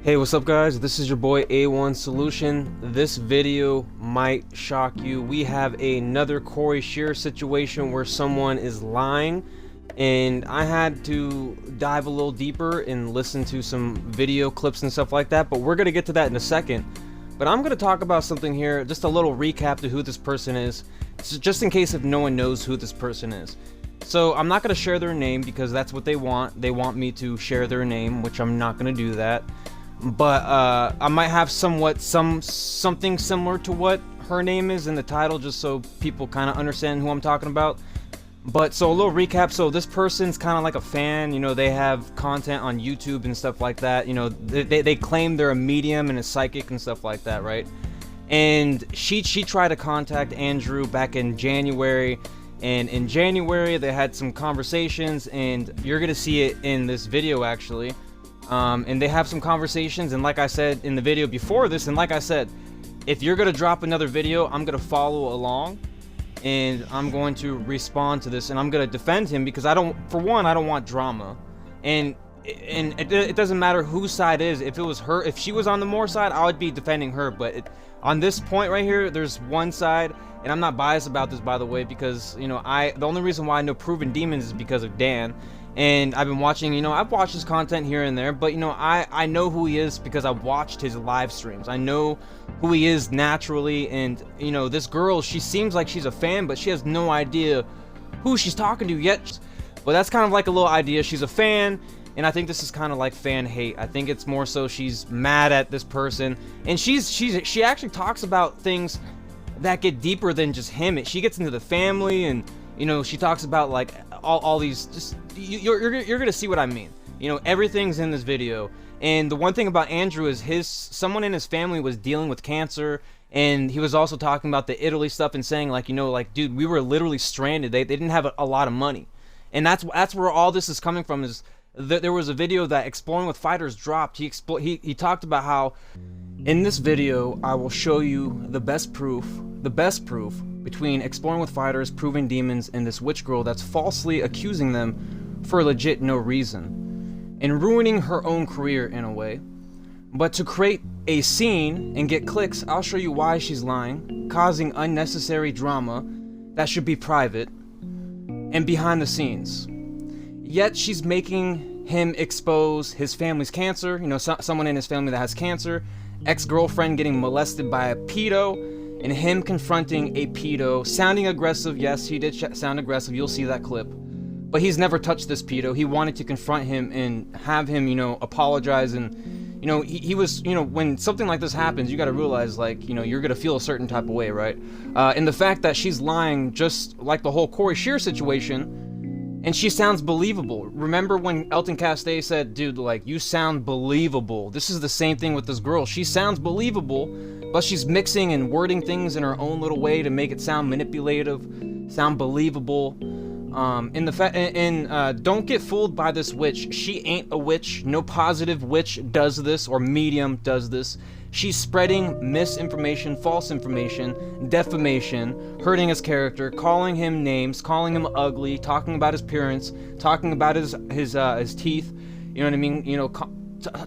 Hey, what's up guys? This is your boy A1 Solution. This video might shock you. We have another Corey Shear situation where someone is lying, and I had to dive a little deeper and listen to some video clips and stuff like that, but we're going to get to that in a second. But I'm going to talk about something here, just a little recap to who this person is, just in case if no one knows who this person is. So I'm not going to share their name because that's what they want. They want me to share their name, which I'm not going to do that. But I might have something similar to what her name is in the title, just so people kind of understand who I'm talking about. But so a little recap. So this person's kind of like a fan, you know, they have content on YouTube and stuff like that, you know, they claim they're a medium and a psychic and stuff like that, right? And she tried to contact Andrew back in January, and in January they had some conversations, and you're gonna see it in this video actually. And they have some conversations, and like I said in the video before this, and like I said, if you're gonna drop another video, I'm gonna follow along and I'm going to respond to this, and I'm gonna defend him because I don't want drama, and it doesn't matter whose side is. If it was her, if she was on the Moore side, I would be defending her, but on this point right here, there's one side, and I'm not biased about this, by the way, because, you know, the only reason why I know Proven Demons is because of Dan. And I've been watching, you know, I've watched his content here and there, but, you know, I know who he is because I've watched his live streams. I know who he is naturally, and, you know, this girl, she seems like she's a fan, but she has no idea who she's talking to yet. But that's kind of like a little idea. She's a fan, and I think this is kind of like fan hate. I think it's more so she's mad at this person, and she actually talks about things that get deeper than just him. She gets into the family, and, you know, she talks about like all these, just you're gonna see what I mean. You know, everything's in this video. And the one thing about Andrew is someone in his family was dealing with cancer, and he was also talking about the Italy stuff and saying, like, you know, like, dude, we were literally stranded. They didn't have a lot of money, and that's where all this is coming from. Is there was a video that Exploring with Fighters dropped. He talked about how, in this video I will show you the best proof between Exploring with Fighters, Proven Demons, and this witch girl that's falsely accusing them for legit no reason, and ruining her own career in a way. But to create a scene and get clicks, I'll show you why she's lying, causing unnecessary drama that should be private and behind the scenes. Yet she's making him expose his family's cancer, you know, someone in his family that has cancer, ex-girlfriend getting molested by a pedo, and him confronting a pedo, sounding aggressive. Yes, he did sound aggressive. You'll see that clip. But he's never touched this pedo. He wanted to confront him and have him, you know, apologize. And, you know, he was, you know, when something like this happens, you got to realize, like, you know, you're going to feel a certain type of way, right? And the fact that she's lying, just like the whole Corey Shear situation, and she sounds believable. Remember when Elton Castee said, dude, like, you sound believable. This is the same thing with this girl. She sounds believable, but she's mixing and wording things in her own little way to make it sound manipulative, sound believable. Don't get fooled by this witch. She ain't a witch. No positive witch does this, or medium does this. She's spreading misinformation, false information, defamation, hurting his character, calling him names, calling him ugly, talking about his appearance, talking about his teeth. You know what I mean? You know,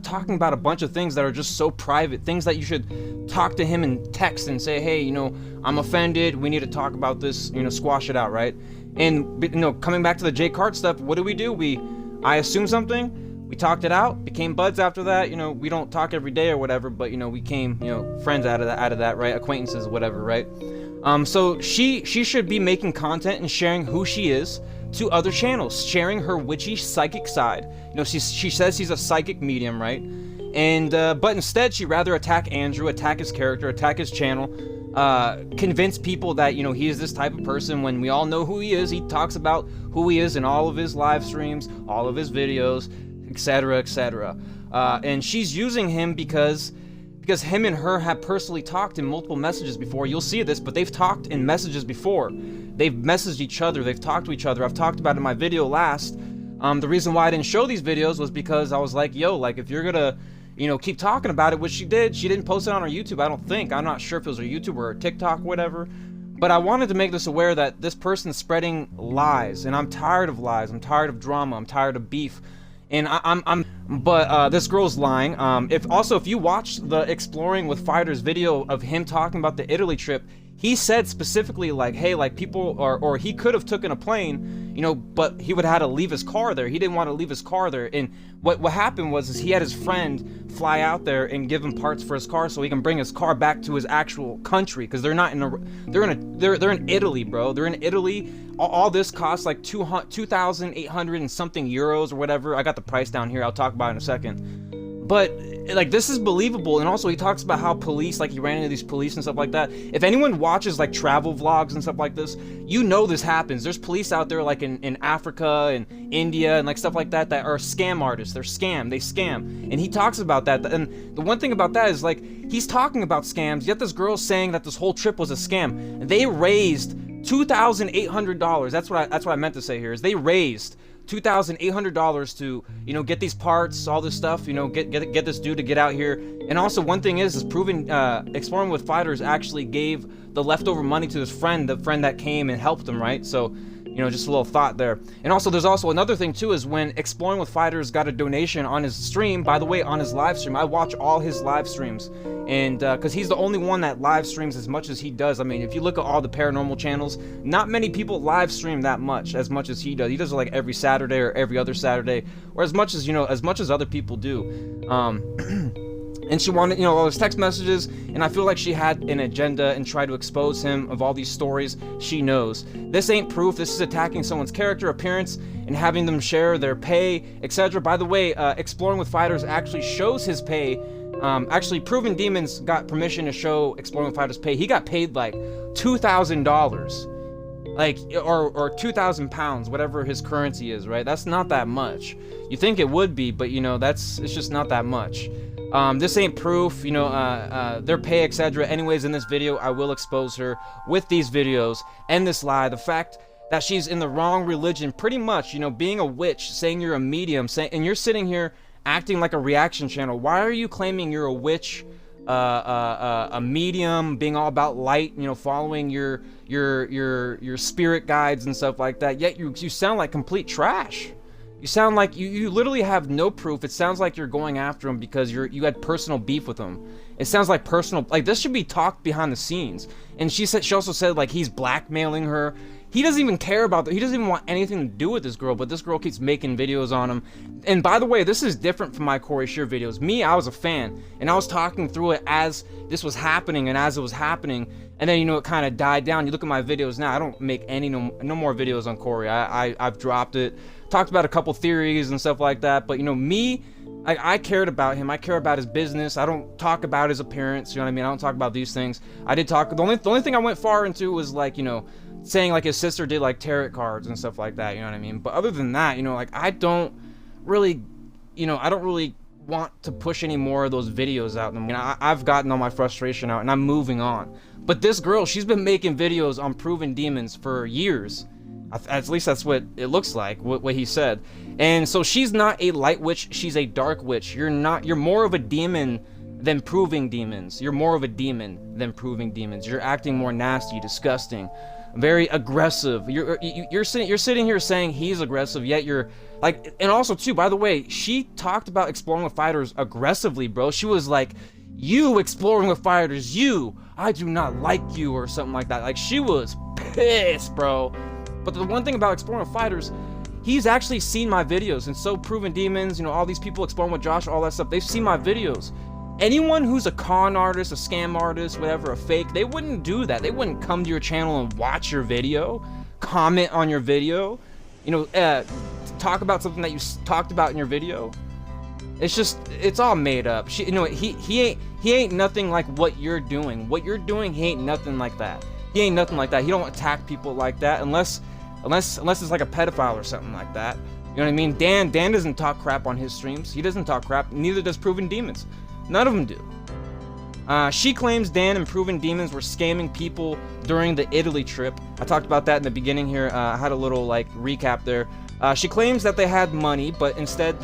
talking about a bunch of things that are just so private, things that you should talk to him in text and say, hey, you know, I'm offended, we need to talk about this, you know, squash it out, right? And, you know, coming back to the Jay Cart stuff, what do? I assumed something, we talked it out, became buds after that. You know, we don't talk every day or whatever, but, you know, we came, you know, friends out of that, right? Acquaintances, whatever, right? So she should be making content and sharing who she is to other channels, sharing her witchy psychic side. You know, she says she's a psychic medium, right? And but instead she rather attack Andrew, attack his character, attack his channel, convince people that, you know, he is this type of person when we all know who he is. He talks about who he is in all of his live streams, all of his videos, etc., etc. And she's using him because him and her have personally talked in multiple messages before. You'll see this, but they've talked in messages before. They've messaged each other, they've talked to each other. I've talked about it in my video last. The reason why I didn't show these videos was because I was like, yo, like, if you're gonna, you know, keep talking about it, which she didn't post it on her YouTube, I don't think. I'm not sure if it was her YouTube or her TikTok, whatever. But I wanted to make this aware that this person's spreading lies, and I'm tired of lies, I'm tired of drama, I'm tired of beef. And but this girl's lying. If you watch the Exploring with Fighters video of him talking about the Italy trip, he said specifically, like, hey, like, people, or he could have taken a plane, you know, but he would have had to leave his car there. He didn't want to leave his car there. And what happened was is he had his friend fly out there and give him parts for his car so he can bring his car back to his actual country, because they're in Italy, bro. They're in Italy. All this costs like 2,800 and something euros or whatever. I got the price down here. I'll talk about it in a second. But like, this is believable. And also he talks about how police, like, he ran into these police and stuff like that. If anyone watches like travel vlogs and stuff like this, you know this happens. There's police out there like in Africa and India and like stuff like that are scam artists. They scam. And he talks about that. And the one thing about that is, like, he's talking about scams, yet this girl's saying that this whole trip was a scam. They raised $2,800. That's what I meant to say here, is they raised $2,800 to, you know, get these parts, all this stuff, you know, get this dude to get out here. And also, one thing is proven, Exploring with Fighters actually gave the leftover money to his friend, the friend that came and helped him, right? So, you know, just a little thought there. And also, there's also another thing too, is when Exploring with Fighters got a donation on his stream, by the way, on his live stream, I watch all his live streams, and because he's the only one that live streams as much as he does. I mean, if you look at all the paranormal channels, not many people live stream that much as he does. He does it like every Saturday or every other Saturday, or as much as, you know, as much as other people do. And she wanted, you know, all his text messages, and I feel like she had an agenda and tried to expose him of all these stories she knows. This ain't proof. This is attacking someone's character, appearance, and having them share their pay, etc. By the way, Exploring with Fighters actually shows his pay. Actually, Proven Demons got permission to show Exploring with Fighters pay. He got paid like $2,000. Like, or 2,000 pounds, whatever his currency is, right? That's not that much. You think it would be, but, you know, it's just not that much. This ain't proof, you know, their pay, etc. Anyways, in this video, I will expose her with these videos and this lie. The fact that she's in the wrong religion, pretty much, you know, being a witch, saying you're a medium, and you're sitting here acting like a reaction channel. Why are you claiming you're a witch, a medium, being all about light, you know, following your spirit guides and stuff like that? Yet you sound like complete trash. You sound like you literally have no proof. It sounds like you're going after him because you had personal beef with him. It sounds like personal, like, this should be talked behind the scenes. And she also said like he's blackmailing her. He doesn't even care about that. He doesn't even want anything to do with this girl, but this girl keeps making videos on him. And by the way, this is different from my Corey Shear videos. Me, I was a fan, and I was talking through it as this was happening and as it was happening. And then, you know, it kind of died down. You look at my videos now, I don't make any no more videos on Corey. I've dropped it. Talked about a couple theories and stuff like that, but, you know, me, I cared about him. I care about his business. I don't talk about his appearance, you know what I mean? I don't talk about these things. I did talk, the only thing I went far into was, like, you know, saying like his sister did like tarot cards and stuff like that, you know what I mean? But other than that, you know, like, I don't really want to push any more of those videos out. I mean, I've gotten all my frustration out and I'm moving on. But this girl, she's been making videos on Proven Demons for years. At least that's what it looks like, what he said. And so she's not a light witch, she's a dark witch. You're more of a demon than proving demons. You're more of a demon than proving demons. You're acting more nasty, disgusting, very aggressive. You're sitting here saying he's aggressive, yet you're like, and also too, by the way, she talked about Exploring with Fighters aggressively, bro. She was like, you Exploring with Fighters, I do not like you, or something like that. Like, she was pissed, bro. But the one thing about Exploring with Fighters, he's actually seen my videos, and so Proven Demons, you know, all these people Exploring with Josh, all that stuff, they've seen my videos. Anyone who's a con artist, a scam artist, whatever, a fake, they wouldn't do that. They wouldn't come to your channel and watch your video, comment on your video, you know, talk about something that you talked about in your video. It's all made up. You know, he ain't nothing like what you're doing. What you're doing, he ain't nothing like that. He ain't nothing like that. He don't attack people like that unless it's like a pedophile or something like that. You know what I mean? Dan doesn't talk crap on his streams. He doesn't talk crap. Neither does Proven Demons. None of them do. She claims Dan and Proven Demons were scamming people during the Italy trip. I talked about that in the beginning here. I had a little like recap there. She claims that they had money, but instead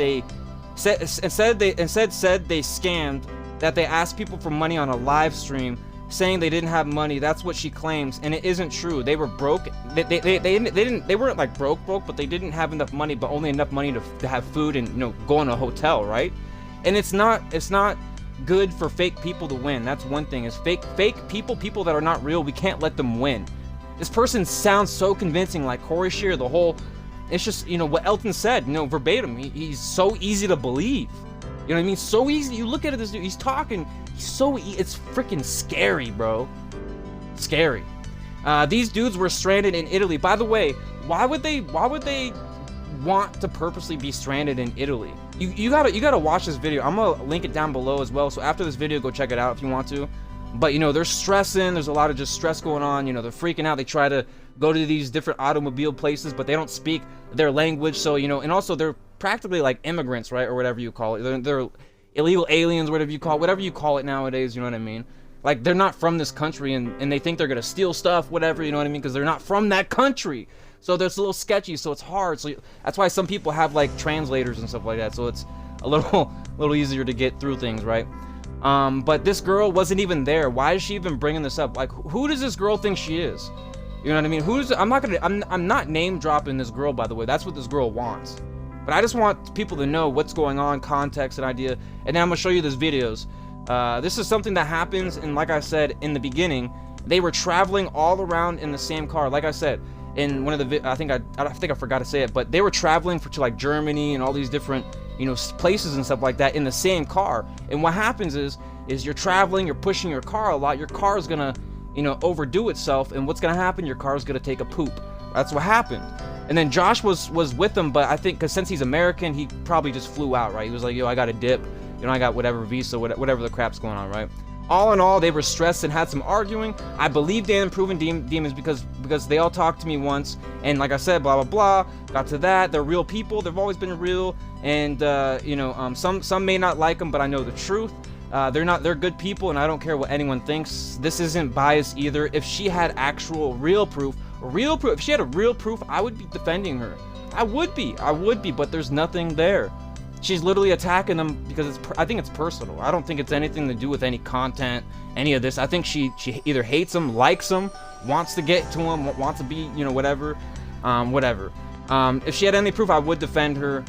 said they scammed, that they asked people for money on a live stream, saying they didn't have money. That's what she claims, and it isn't true. They were broke. They weren't like broke, but they didn't have enough money, but only enough money to have food and, you know, go in a hotel, right? And it's not good for fake people to win. That's one thing. Is fake people that are not real, we can't let them win. This person sounds so convincing, like Corey Scheer, the whole, it's just, you know, what Elton said, you know, verbatim. He's so easy to believe. You know what I mean? So easy. You look at this dude, he's talking, he's so it's freaking scary, bro. Scary. These dudes were stranded in Italy. By the way, why would they want to purposely be stranded in Italy? You gotta watch this video. I'm gonna link it down below as well, so after this video, go check it out if you want to. But, you know, they're stressing. There's a lot of just stress going on. You know, they're freaking out. They try to go to these different automobile places, but they don't speak their language. So, you know, and also they're practically like immigrants, right? Or whatever you call it. They're illegal aliens, whatever you call it nowadays. You know what I mean? Like, they're not from this country, and they think they're gonna steal stuff, whatever. You know what I mean? Because they're not from that country. So there's a little sketchy. So it's hard. So that's why some people have like translators and stuff like that. So it's a little easier to get through things, right? But this girl wasn't even there. Why is she even bringing this up? Like, who does this girl think she is? You know what I mean? I'm not name dropping this girl, by the way. That's what this girl wants. But I just want people to know what's going on, context and idea. And then I'm gonna show you these videos. This is something that happens, and like I said in the beginning, they were traveling all around in the same car. Like I said in one of the I think I forgot to say it, but they were traveling to like Germany and all these different, you know, places and stuff like that in the same car. And what happens is you're traveling, you're pushing your car a lot, your car is gonna, you know, overdo itself, and what's gonna happen? Your car is gonna take a poop. That's what happened. And then Josh was with them, but I think because since he's American, he probably just flew out, right? He was like, yo, I got a dip, you know, I got whatever visa, whatever the crap's going on, right? All in all, they were stressed and had some arguing. I believe Dan and Proven Demons because they all talked to me once, and like I said, blah blah blah. Got to that. They're real people. They've always been real, and you know, some may not like them, but I know the truth. They're good people, and I don't care what anyone thinks. This isn't biased either. If she had actual real proof, if she had a real proof, I would be defending her. I would be, but there's nothing there. She's literally attacking them because I think it's personal. I don't think it's anything to do with any content, any of this. I think she either hates him, likes him, wants to get to him, wants to be, you know, whatever. If she had any proof, I would defend her,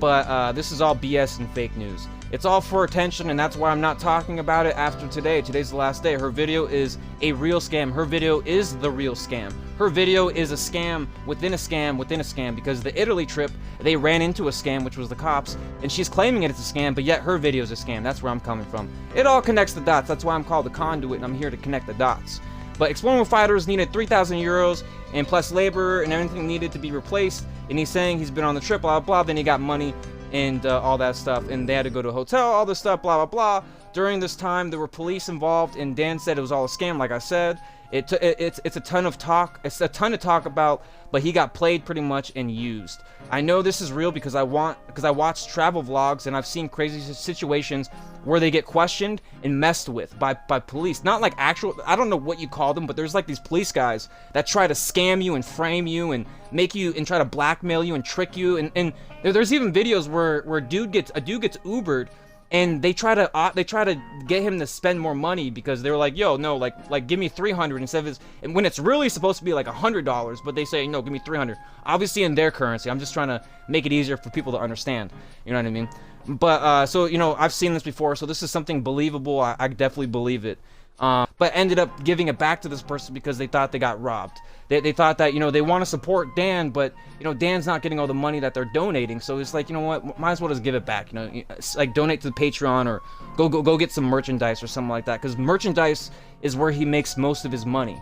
but this is all BS and fake news. It's all for attention, and that's why I'm not talking about it after today. Today's the last day. Her video is a real scam. Her video is the real scam. Her video is a scam within a scam within a scam, because the Italy trip, they ran into a scam, which was the cops, and she's claiming it's a scam, but yet her video is a scam. That's where I'm coming from. It all connects the dots. That's why I'm called the conduit, and I'm here to connect the dots. But Exploring Fighters needed 3,000 euros and plus labor and everything needed to be replaced, and he's saying he's been on the trip, blah blah blah. Then he got money and all that stuff, and they had to go to a hotel, all this stuff, blah blah blah. During this time, there were police involved, and Dan said it was all a scam. Like I said, it's a ton of talk. It's a ton to talk about, but he got played pretty much and used. I know this is real because I watch travel vlogs, and I've seen crazy situations where they get questioned and messed with by police. Not like actual, I don't know what you call them, but there's like these police guys that try to scam you and frame you and make you and try to blackmail you and trick you. And there's even videos where a dude gets Ubered, and they try to get him to spend more money because they were like, yo, no, like give me 300 instead of and when it's really supposed to be like $100, but they say, no, give me 300. Obviously in their currency. I'm just trying to make it easier for people to understand. You know what I mean? But so, you know, I've seen this before, so this is something believable. I definitely believe it. But ended up giving it back to this person because they thought they got robbed. They thought that, you know, they want to support Dan, but, you know, Dan's not getting all the money that they're donating. So it's like, you know what, might as well just give it back. You know, like donate to the Patreon or go get some merchandise or something like that. Because merchandise is where he makes most of his money.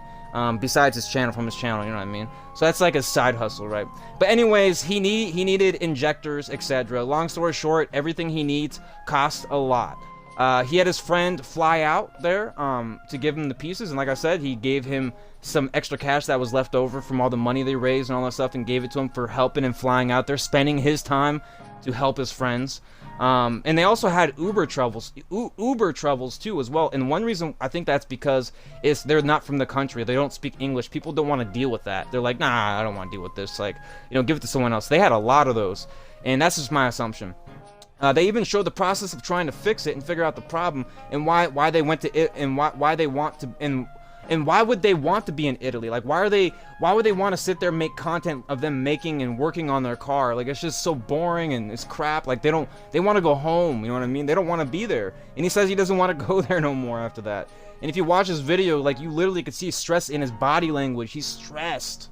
Besides his channel, from his channel, you know what I mean? So that's like a side hustle, right? But anyways, he needed injectors, etc. Long story short, everything he needs costs a lot. He had his friend fly out there to give him the pieces, and like I said, he gave him some extra cash that was left over from all the money they raised and all that stuff, and gave it to him for helping and flying out there, spending his time to help his friends. And they also had Uber troubles too as well. And one reason I think that's because they're not from the country. They don't speak English. People don't want to deal with that. They're like, nah, I don't want to deal with this. Like, you know, give it to someone else. They had a lot of those, and that's just my assumption. They even show the process of trying to fix it and figure out the problem, and why they went to it, and why they want to, and why would they want to be in Italy? Like, why would they want to sit there and make content of them making and working on their car? Like, it's just so boring and it's crap. Like, they want to go home, you know what I mean? They don't want to be there. And he says he doesn't want to go there no more after that. And if you watch his video, like, you literally could see stress in his body language. He's stressed.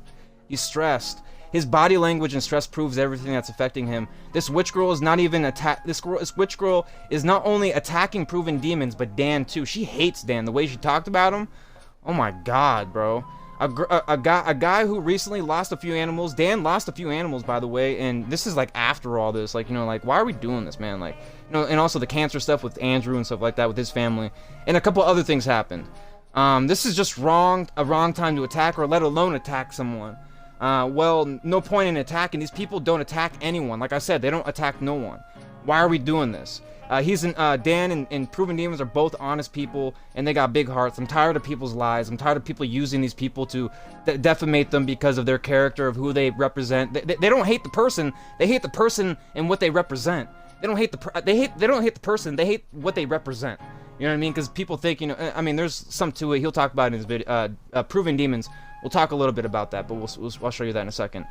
He's stressed. His body language and stress proves everything that's affecting him. This witch girl is not even this witch girl is not only attacking proven demons, but Dan too. She hates Dan. The way she talked about him. Oh my God, bro. A guy who recently lost a few animals. Dan lost a few animals, by the way, and this is like after all this. Like, you know, like, why are we doing this, man? Like, you know, and also the cancer stuff with Andrew and stuff like that with his family, and a couple other things happened. This is just wrong. A wrong time to attack, or let alone attack someone. Well, no point in attacking. These people don't attack anyone. Like I said, they don't attack no one. Why are we doing this? Dan and Proven Demons are both honest people, and they got big hearts. I'm tired of people's lies. I'm tired of people using these people to defamate them because of their character, of who they represent. They don't hate the person. They hate the person and what they represent. They don't hate they don't hate the person. They hate what they represent. You know what I mean? Because people think, you know, I mean, there's some to it. He'll talk about it in his video. Proven Demons. We'll talk a little bit about that, but I'll show you that in a second.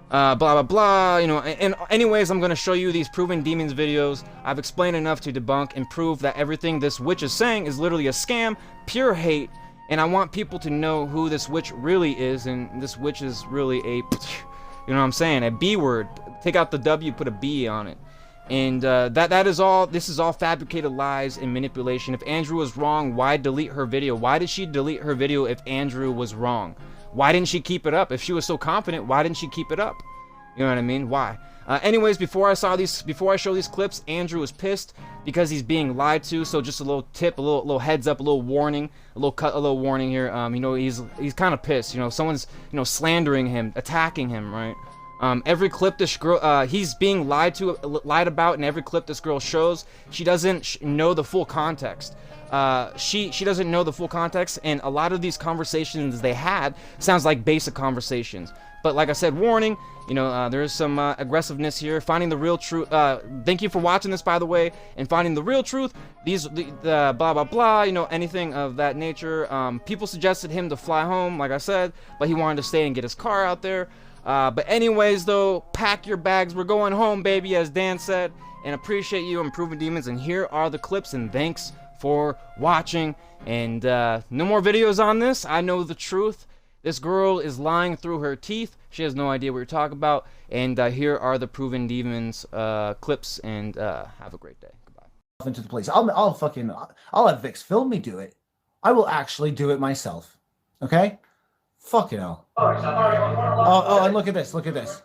Blah blah blah, you know, and anyways, I'm gonna show you these Proven Demons videos. I've explained enough to debunk and prove that everything this witch is saying is literally a scam, pure hate, and I want people to know who this witch really is, and this witch is really a, you know what I'm saying, a B word. Take out the W, put a B on it. And that is all. This is all fabricated lies and manipulation. If Andrew was wrong, why delete her video? Why did she delete her video if Andrew was wrong? Why didn't she keep it up? If she was so confident, why didn't she keep it up? You know what I mean? Why? Anyways, before I show these clips, Andrew is pissed because he's being lied to. So just a little tip, a little heads up, a little warning, a little warning here. You know, he's kind of pissed. You know, someone's, you know, slandering him, attacking him, right? Every clip this girl, he's being lied about, and every clip this girl shows, she doesn't know the full context. She doesn't know the full context, and a lot of these conversations they had sounds like basic conversations. But like I said, warning, you know, there is some aggressiveness here. Finding the real truth. Thank you for watching this, by the way, and finding the real truth. The blah blah blah, you know, anything of that nature. People suggested him to fly home, like I said, but he wanted to stay and get his car out there. But anyways, though, pack your bags. We're going home, baby, as Dan said. And appreciate you, Proven Demons. And here are the clips. And thanks for watching. And no more videos on this. I know the truth. This girl is lying through her teeth. She has no idea what you're talking about. And here are the Proven Demons clips. And have a great day. Goodbye. Into the place. I'll have Vix film me do it. I will actually do it myself. Okay? Fucking hell. Oh, and look at this. Look at this.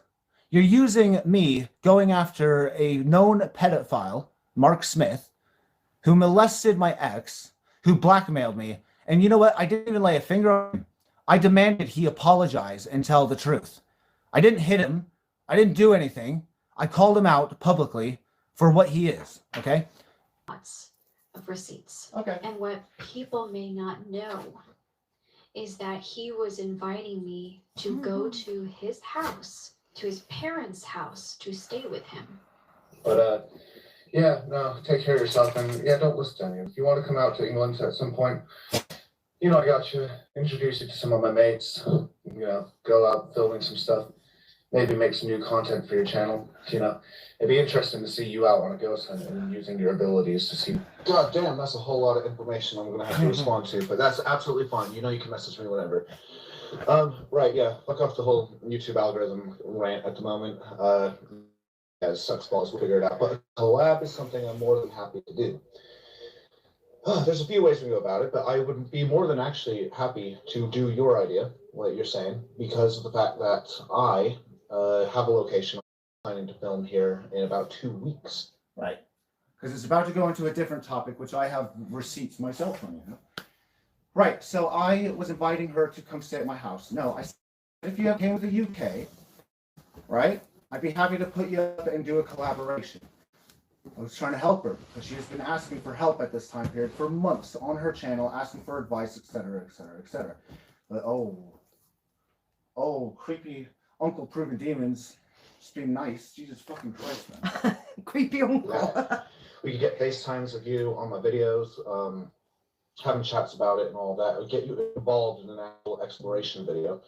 You're using me going after a known pedophile, Mark Smith, who molested my ex, who blackmailed me. And you know what? I didn't even lay a finger on him. I demanded he apologize and tell the truth. I didn't hit him. I didn't do anything. I called him out publicly for what he is. Okay? Of receipts. Okay. And what people may not know is that he was inviting me to go to his house, to his parents' house, to stay with him. But, yeah, no, take care of yourself, and, yeah, don't listen to any of it. If you want to come out to England at some point, you know, I got you, introduce you to some of my mates, you know, go out filming some stuff, maybe make some new content for your channel, you know. It'd be interesting to see you out on a ghost hunt and using your abilities to see. God damn, that's a whole lot of information I'm gonna have to respond to, but that's absolutely fine. You know, you can message me whenever. Right, yeah. Fuck off the whole YouTube algorithm rant at the moment. As sucks balls, we'll figure it out. But a collab is something I'm more than happy to do. There's a few ways we go about it, but I would be more than actually happy to do your idea, what you're saying, because of the fact that I have a location planning to film here in about 2 weeks. Right. Because it's about to go into a different topic, which I have receipts myself on, you know. Right, so I was inviting her to come stay at my house. No, I said, if you came to the UK, right, I'd be happy to put you up and do a collaboration. I was trying to help her, because she has been asking for help at this time period for months on her channel, asking for advice, etc., etc., etc. But, oh, creepy Uncle Proven Demons Just being nice. Jesus fucking Christ, man. Creepy uncle. Yeah. We could get FaceTimes of you on my videos, having chats about it and all that. It would get you involved in an actual exploration video.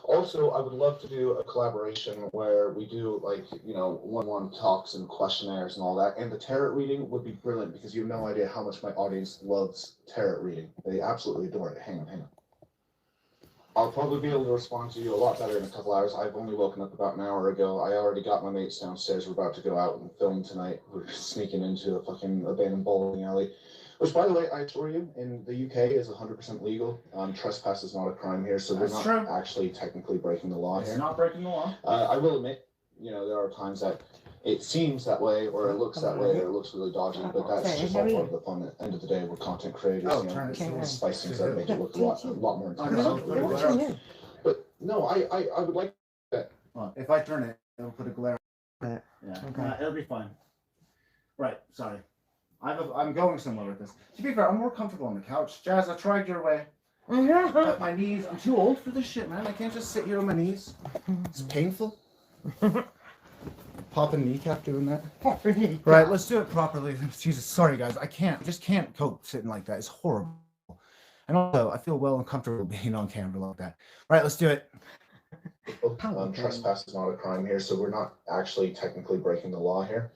Also, I would love to do a collaboration where we do like, you know, one-on-one talks and questionnaires and all that. And the tarot reading would be brilliant because you have no idea how much my audience loves tarot reading. They absolutely adore it. Hang on. I'll probably be able to respond to you a lot better in a couple hours. I've only woken up about an hour ago. I already got my mates downstairs. We're about to go out and film tonight. We're sneaking into a fucking abandoned bowling alley. Which, by the way, I assure you, in the UK is 100% legal. Trespass is not a crime here, so we're not actually technically breaking the law here. It's not breaking the law. I will admit, you know, there are times that it seems that way, or it looks that way, or it looks really dodgy, but that's just all part of the fun. At the end of the day, we're content creators, you know, spice things up, make it look a lot more intense. But no, I would like that. Well, if I turn it, it'll put a glare. Yeah, Okay. It'll be fine. Right, sorry. I'm going somewhere with this. To be fair, I'm more comfortable on the couch. Jazz, I tried your way. But my knees, I'm too old for this shit, man. I can't just sit here on my knees. It's painful. Pop a kneecap doing that. Right, let's do it properly. Jesus, sorry guys. I just can't cope sitting like that. It's horrible. And also, I feel well uncomfortable being on camera like that. Right, let's do it. Trespass is not a crime here, so we're not actually technically breaking the law here.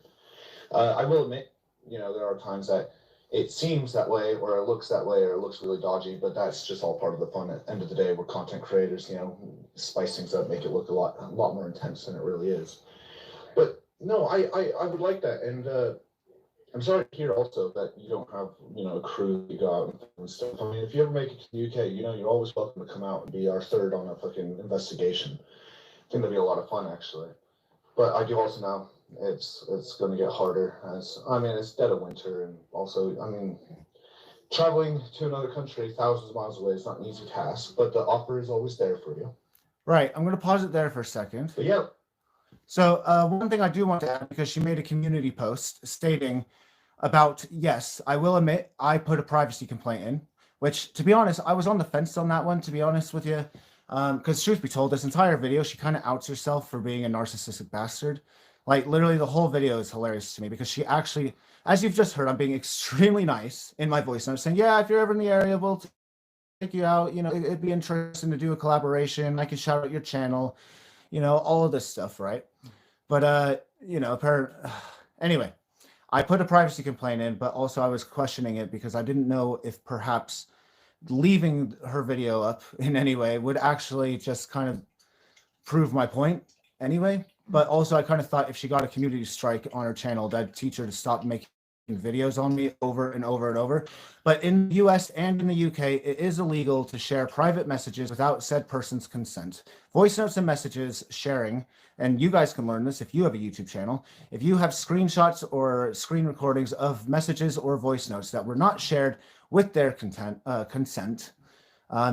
I will admit, you know, there are times that it seems that way, or it looks that way, or it looks really dodgy, but that's just all part of the fun. At the end of the day, we're content creators, you know, spice things up, make it look a lot more intense than it really is. But no, I would like that, and I'm sorry to hear also that you don't have, you know, a crew to go out and stuff. I mean, if you ever make it to the UK, you know, you're always welcome to come out and be our third on a fucking investigation. I think that'd be a lot of fun, actually. But I do also know it's going to get harder, as I mean, it's dead of winter, and also, I mean, traveling to another country thousands of miles away is not an easy task, but the offer is always there for you. Right, I'm going to pause it there for a second. But yeah. So one thing I do want to add, because she made a community post stating about, yes, I will admit I put a privacy complaint in, which, to be honest, I was on the fence on that one, to be honest with you, because truth be told, this entire video, she kind of outs herself for being a narcissistic bastard. Like, literally, the whole video is hilarious to me because she actually, as you've just heard, I'm being extremely nice in my voice. I'm saying, yeah, if you're ever in the area, we'll take you out. You know, it'd be interesting to do a collaboration. I can shout out your channel, you know, all of this stuff, right? But, you know, anyway, I put a privacy complaint in, but also I was questioning it because I didn't know if perhaps leaving her video up in any way would actually just kind of prove my point anyway. But also, I kind of thought if she got a community strike on her channel, that'd teach her to stop making videos on me over and over and over. But in the US and in the UK, it is illegal to share private messages without said person's consent. Voice notes and messages sharing, and you guys can learn this if you have a YouTube channel. If you have screenshots or screen recordings of messages or voice notes that were not shared with their consent,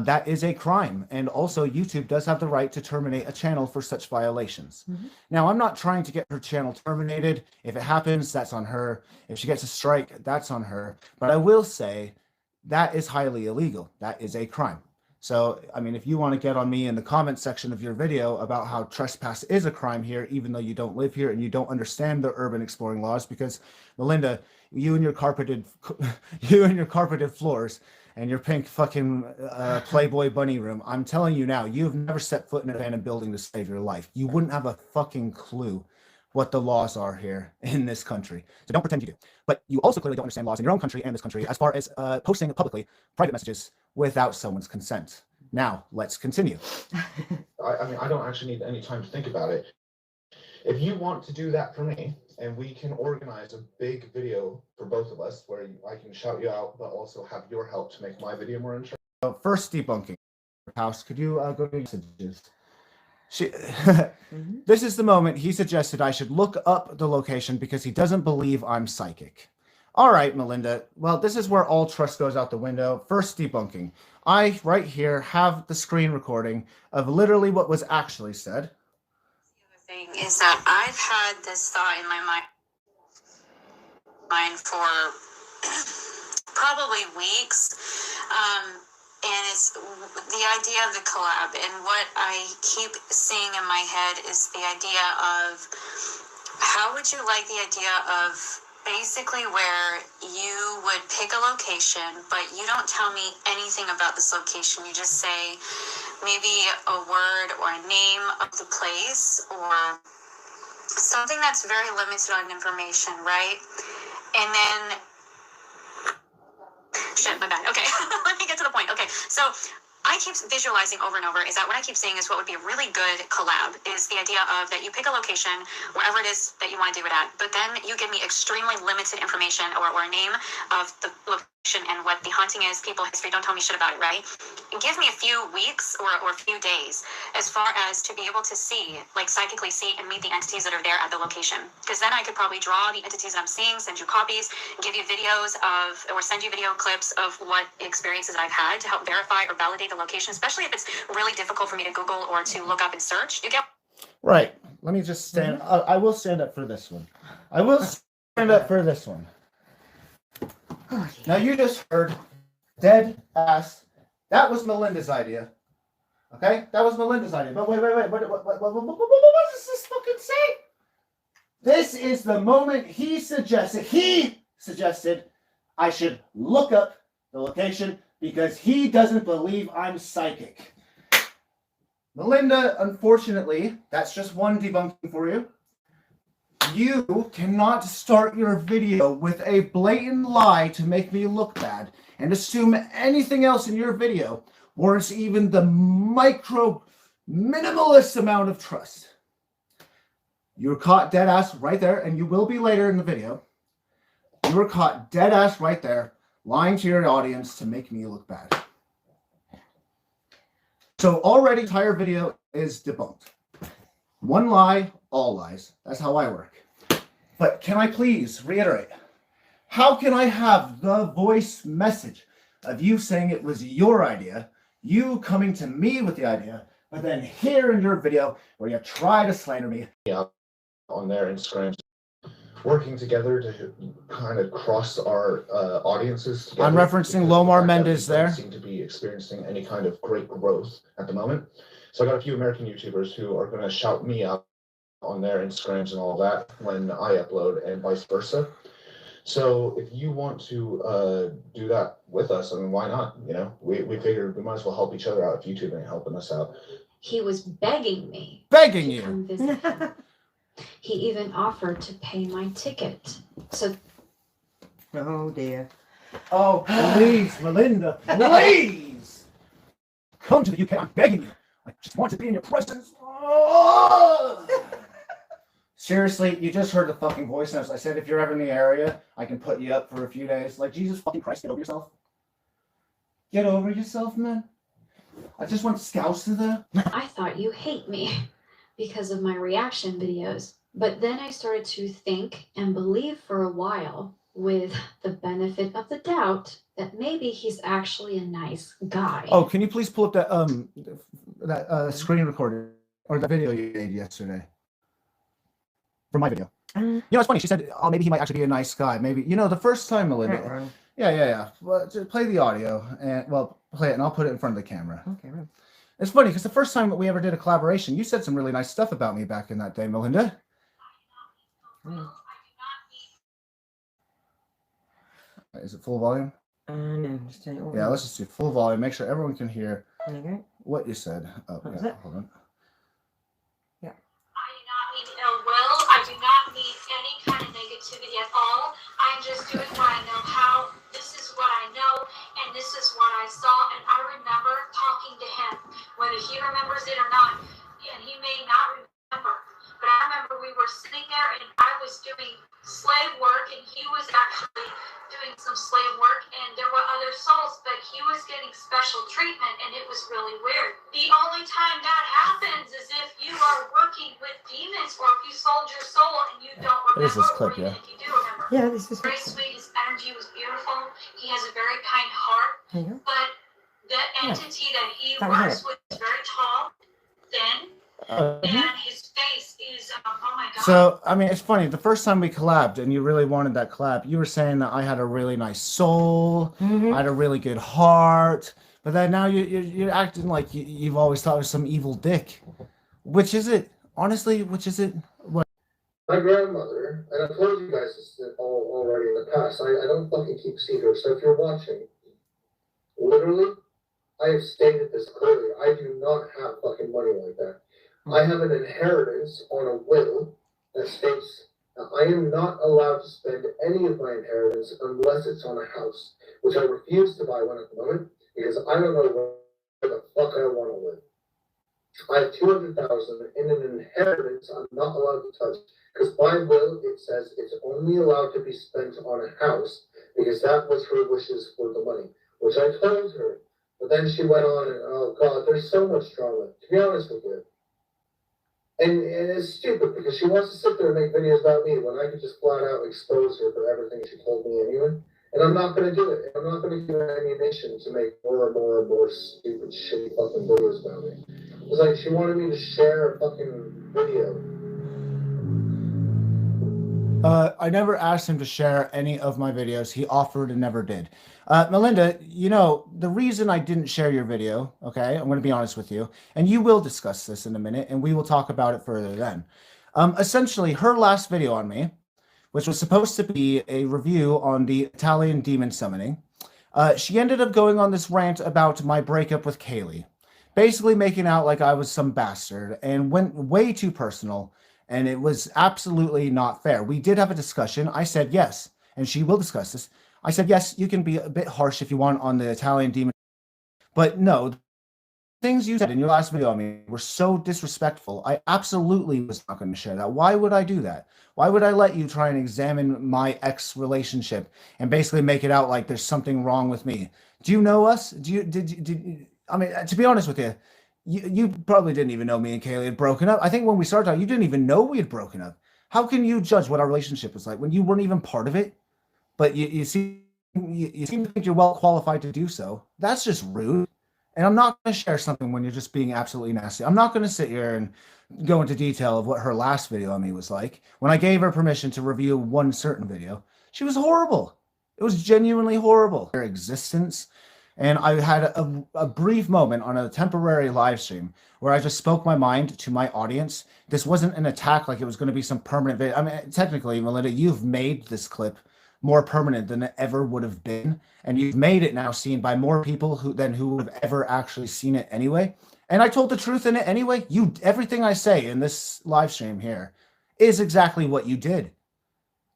that is a crime. And also, YouTube does have the right to terminate a channel for such violations. Now, I'm not trying to get her channel terminated. If it happens, that's on her. If she gets a strike, that's on her. But I will say that is highly illegal. That is a crime. So, I mean, if you want to get on me in the comment section of your video about how trespass is a crime here, even though you don't live here and you don't understand the urban exploring laws, because Melinda, you and your carpeted floors and your pink fucking Playboy bunny room, I'm telling you now, you've never set foot in an abandoned building to save your life. You wouldn't have a fucking clue what the laws are here in this country. So don't pretend you do. But you also clearly don't understand laws in your own country and this country as far as posting publicly private messages without someone's consent. Now, let's continue. I mean, I don't actually need any time to think about it. If you want to do that for me, and we can organize a big video for both of us where I can shout you out, but also have your help to make my video more interesting. So first, debunking. House, could you go to messages? This is the moment he suggested I should look up the location because he doesn't believe I'm psychic. All right, Melinda. Well, this is where all trust goes out the window. First, debunking. I, right here, have the screen recording of literally what was actually said. Thing is that I've had this thought in my mind for probably weeks. and it's the idea of the collab. And what I keep seeing in my head is the idea of how would you like the idea of basically where you would pick a location, but you don't tell me anything about this location. You just say maybe a word or a name of the place or something that's very limited on information, right? And then shit, my bad. Okay, let me get to the point. Okay, so I keep visualizing over and over is that what I keep saying is what would be a really good collab is the idea of that you pick a location, wherever it is that you want to do it at, but then you give me extremely limited information or a name of the location and what the haunting is, people, history, don't tell me shit about it, right? And give me a few weeks or a few days as far as to be able to see, like psychically see and meet the entities that are there at the location. Because then I could probably draw the entities that I'm seeing, send you copies, give you videos of, or send you video clips of what experiences that I've had to help verify or validate the location, especially if it's really difficult for me to Google or to look up and search. You get Right. Let me just stand. I will stand up for this one. I will stand up for this one. Now you just heard dead ass. That was Melinda's idea. Okay, that was Melinda's idea. But wait. What does this fucking say? This is the moment he suggested. He suggested I should look up the location because he doesn't believe I'm psychic. Melinda, unfortunately, that's just one debunking for you. You cannot start your video with a blatant lie to make me look bad and assume anything else in your video warrants even the minimalist amount of trust. You were caught dead ass right there, and you will be later in the video. You were caught dead ass right there, lying to your audience to make me look bad. So already the entire video is debunked. One lie, all lies. That's how I work. But can I please reiterate, how can I have the voice message of you saying it was your idea, you coming to me with the idea, but then here in your video where you try to slander me on their Instagrams, working together to kind of cross our audiences together. I'm referencing Lomar Mendez there. Seem to be experiencing any kind of great growth at the moment. So I got a few American YouTubers who are going to shout me out on their Instagrams and all that when I upload, and vice versa. So if you want to do that with us, I mean, why not? You know, we figured we might as well help each other out if YouTube ain't helping us out. He was begging me. Begging to you. come visit him. He even offered to pay my ticket. So Oh dear. Oh, please, Melinda, please! Come to the UK, I'm begging you. I just want to be in your presence. Oh! Seriously, you just heard the fucking voice notes. I said if you're ever in the area, I can put you up for a few days. Like, Jesus fucking Christ, get over yourself. Get over yourself, man. I just want scouts to there. I thought you hate me because of my reaction videos. But then I started to think and believe for a while, with the benefit of the doubt, that maybe he's actually a nice guy. Oh, can you please pull up that screen recorder or the video you made yesterday from my video? You know, it's funny. She said, "Oh, maybe he might actually be a nice guy." Maybe, you know, the first time, Melinda. Yeah. Well, just play the audio and play it, and I'll put it in front of the camera. Okay, right. It's funny because the first time that we ever did a collaboration, you said some really nice stuff about me back in that day, Melinda. Is it full volume? No, just turn it all Yeah, let's just do full volume. Make sure everyone can hear There you go. what you said. Oh, What was yeah, it? hold on. Yeah. I do not mean ill will. I do not mean any kind of negativity at all. I'm just doing what I know how. This is what I know, and this is what I saw. And I remember talking to him, whether he remembers it or not, and he may not remember. But I remember we were sitting there, and I was doing slave work, and he was actually doing some slave work, and there were other souls, but he was getting special treatment, and it was really weird. The only time that happens is if you are working with demons, or if you sold your soul and you don't remember, There's this clip, or even yeah. if you do remember. Yeah, this is Very sweet. His energy was beautiful. He has a very kind heart, There you go. but the entity that he That was works with is very tall, thin, and his face is, oh my God. So, I mean, it's funny. The first time we collabed and you really wanted that collab, you were saying that I had a really nice soul, I had a really good heart, But then now you're acting like you've always thought I was some evil dick. Which is it? Honestly, which is it? What? My grandmother, and I've told you guys this already in the past, I don't fucking keep secrets, so if you're watching, literally, I have stated this clearly, I do not have fucking money like that. I have an inheritance on a will that states that I am not allowed to spend any of my inheritance unless it's on a house, which I refuse to buy one at the moment, because I don't know where the fuck I want to live. I have 200,000 in an inheritance I'm not allowed to touch, because by will it says it's only allowed to be spent on a house, because that was her wishes for the money, which I told her. But then she went on and, oh God, there's so much drama, to be honest with you. And it's stupid, because she wants to sit there and make videos about me when I could just flat out expose her for everything she told me anyway. And I'm not going to do it. I'm not going to give her ammunition to make more and more and more stupid, shitty fucking videos about me. It was like she wanted me to share a fucking video. I never asked him to share any of my videos. He offered and never did. Melinda, you know, the reason I didn't share your video, okay, I'm going to be honest with you, and you will discuss this in a minute, and we will talk about it further then. Essentially, her last video on me, which was supposed to be a review on the Italian demon summoning, she ended up going on this rant about my breakup with Kaylee, basically making out like I was some bastard, and went way too personal. And it was absolutely not fair. We did have a discussion. I said yes, and she will discuss this. I said, yes, you can be a bit harsh if you want on the Italian demon. But no, the things you said in your last video on me were so disrespectful. I absolutely was not going to share that. Why would I do that? Why would I let you try and examine my ex relationship and basically make it out like there's something wrong with me? Do you know us? I mean, to be honest with you, you probably didn't even know me and Kaylee had broken up. I think when we started out, you didn't even know we had broken up. How can you judge what our relationship was like when you weren't even part of it? But you seem to think you're well qualified to do so. That's just rude. And I'm not going to share something when you're just being absolutely nasty. I'm not going to sit here and go into detail of what her last video on me was like. When I gave her permission to review one certain video, she was horrible. It was genuinely horrible. Her existence. And I had a brief moment on a temporary live stream where I just spoke my mind to my audience. This wasn't an attack like it was going to be some permanent video. I mean, technically, Melinda, you've made this clip more permanent than it ever would have been. And you've made it now seen by more people who would have ever actually seen it anyway. And I told the truth in it anyway. Everything I say in this live stream here is exactly what you did.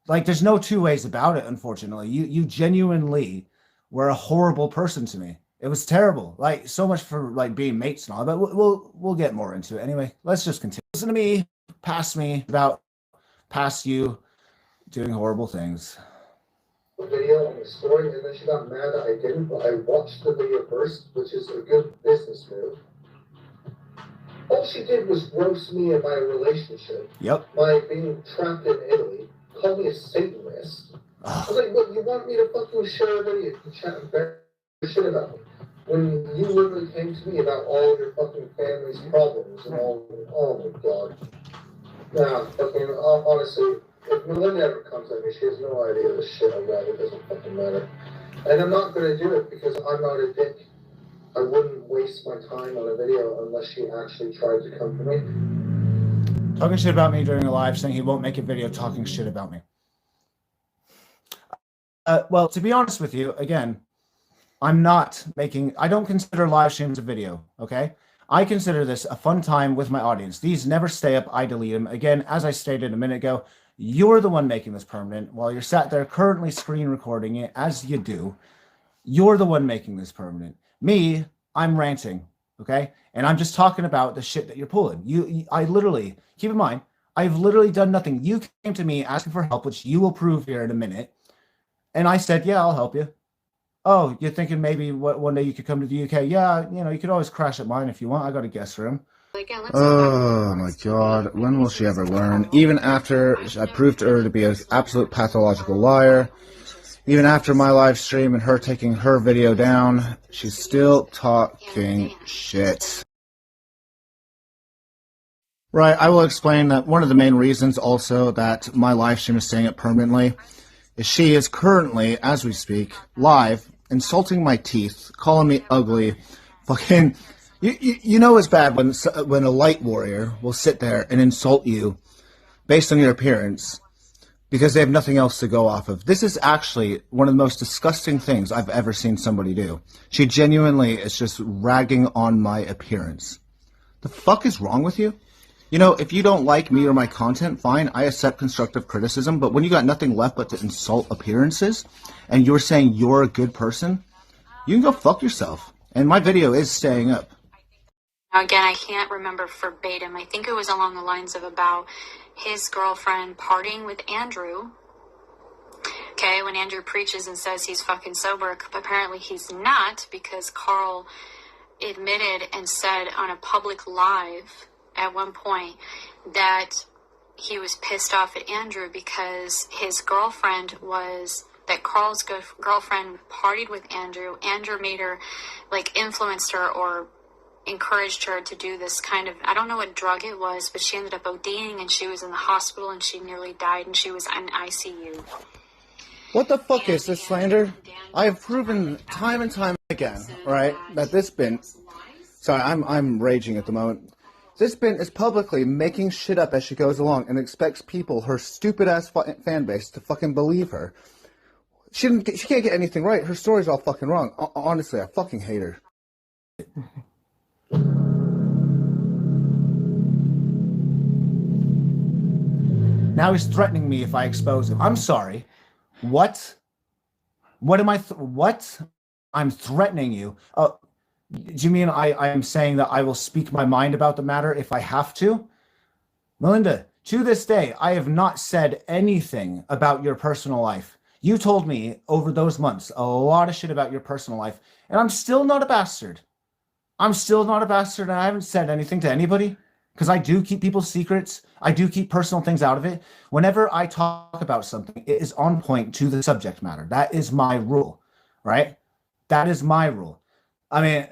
Like, there's no two ways about it, unfortunately. You genuinely were a horrible person to me. It was terrible. Like, so much for like being mates and all, but we'll get more into it. Anyway, let's just continue. Listen to me, past you doing horrible things. Video on the story, and then she got mad that I didn't, but I watched the video first, which is a good business move. All she did was roast me in my relationship. Yep. My being trapped in Italy, call me a Satanist. I was like, what, you want me to fucking share a video to chat and bear shit about me? When you literally came to me about all of your fucking family's problems and all, oh my God. Nah, fucking, honestly, if Melinda ever comes at me, she has no idea the shit I got. It doesn't fucking matter. And I'm not going to do it because I'm not a dick. I wouldn't waste my time on a video unless she actually tried to come for me. Talking shit about me during a live, saying he won't make a video talking shit about me. Well, to be honest with you, again, I don't consider live streams a video, okay? I consider this a fun time with my audience. These never stay up, I delete them. Again, as I stated a minute ago, you're the one making this permanent. While you're sat there currently screen recording it, as you do, you're the one making this permanent. Me, I'm ranting, okay? And I'm just talking about the shit that you're pulling. I literally, keep in mind, I've literally done nothing. You came to me asking for help, which you will prove here in a minute. And I said, yeah, I'll help you. Oh, you're thinking maybe one day you could come to the UK? Yeah, you could always crash at mine if you want. I got a guest room. Oh my God, when will she ever learn? Even after I proved her to be an absolute pathological liar, even after my live stream and her taking her video down, she's still talking shit. Right, I will explain that one of the main reasons also that my live stream is staying up permanently is she is currently, as we speak, live insulting my teeth, calling me ugly, fucking. You know it's bad when a light warrior will sit there and insult you based on your appearance because they have nothing else to go off of. This is actually one of the most disgusting things I've ever seen somebody do. She genuinely is just ragging on my appearance. The fuck is wrong with you? You know, if you don't like me or my content, fine, I accept constructive criticism, but when you got nothing left but to insult appearances, and you're saying you're a good person, you can go fuck yourself. And my video is staying up. Now, again, I can't remember verbatim. I think it was along the lines of about his girlfriend partying with Andrew. Okay, when Andrew preaches and says he's fucking sober, but apparently he's not, because Carl admitted and said on a public live at one point that he was pissed off at Andrew because his girlfriend that Carl's girlfriend partied with Andrew. Andrew made her, like, influenced her or encouraged her to do this kind of, I don't know what drug it was, but she ended up ODing and she was in the hospital and she nearly died and she was in ICU. What the fuck is this slander? I have proven time and time again, right, that this bin... Sorry, I'm raging at the moment. This bin is publicly making shit up as she goes along and expects people, her stupid-ass fan base, to fucking believe her. She can't get anything right. Her story's all fucking wrong. Honestly, I fucking hate her. Now he's threatening me if I expose him. I'm sorry. What? What am I? What? I'm threatening you. Do you mean I'm saying that I will speak my mind about the matter if I have to? Melinda, to this day, I have not said anything about your personal life. You told me over those months a lot of shit about your personal life, and I'm still not a bastard. I'm still not a bastard, and I haven't said anything to anybody, because I do keep people's secrets. I do keep personal things out of it. Whenever I talk about something, it is on point to the subject matter. That is my rule, right? That is my rule. I mean,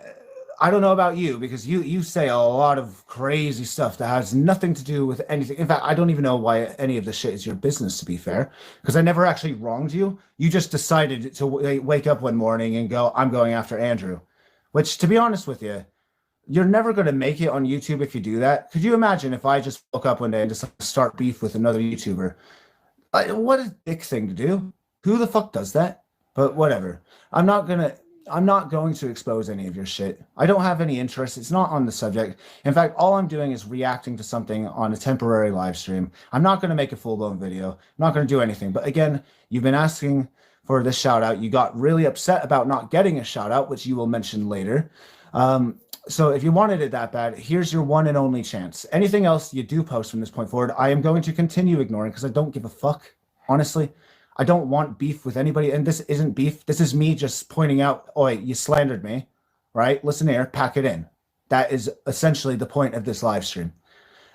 I don't know about you, because you say a lot of crazy stuff that has nothing to do with anything. In fact, I don't even know why any of this shit is your business, to be fair, because I never actually wronged you. You just decided to wake up one morning and go, I'm going after Andrew, which, to be honest with you, you're never going to make it on YouTube if you do that. Could you imagine if I just woke up one day and just start beef with another YouTuber? What a dick thing to do. Who the fuck does that? But whatever. I'm not going to expose any of your shit. I don't have any interest. It's not on the subject. In fact, all I'm doing is reacting to something on a temporary live stream. I'm not going to make a full-blown video. I'm not going to do anything. But again, you've been asking for this shout out. You got really upset about not getting a shout out, which you will mention later. So if you wanted it that bad, here's your one and only chance. Anything else you do post from this point forward, I am going to continue ignoring because I don't give a fuck. Honestly, I don't want beef with anybody. And this isn't beef. This is me just pointing out, oi, you slandered me, right? Listen here, pack it in. That is essentially the point of this live stream.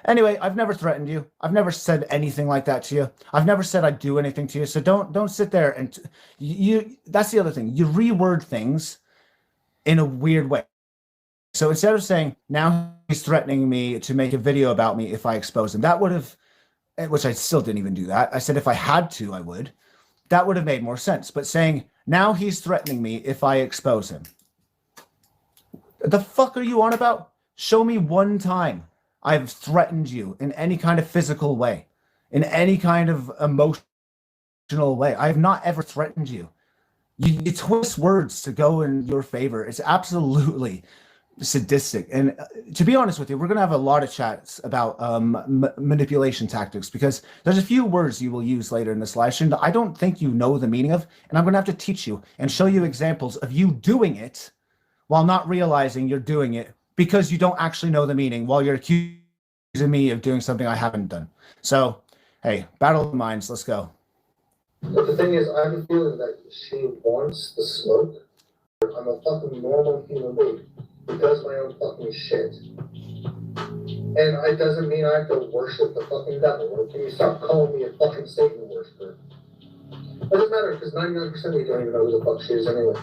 Anyway, I've never threatened you. I've never said anything like that to you. I've never said I'd do anything to you. So don't sit there and that's the other thing. You reword things in a weird way. So instead of saying, now he's threatening me to make a video about me if I expose him, that would have, which I still didn't even do that. I said if I had to, I would. That would have made more sense. But saying, now he's threatening me if I expose him. The fuck are you on about? Show me one time I've threatened you in any kind of physical way, in any kind of emotional way. I have not ever threatened you. You twist words to go in your favor. It's absolutely sadistic. And to be honest with you, we're going to have a lot of chats about manipulation tactics, because there's a few words you will use later in this live stream that I don't think you know the meaning of, and I'm going to have to teach you and show you examples of you doing it while not realizing you're doing it because you don't actually know the meaning, while you're accusing me of doing something I haven't done. So, hey, battle of the minds, let's go. But the thing is, I have a feeling that she wants the smoke. I'm a fucking normal human being who does my own fucking shit. And it doesn't mean I have to worship the fucking devil. Or can you stop calling me a fucking Satan worshiper? It doesn't matter, because 99% of you don't even know who the fuck she is anyway.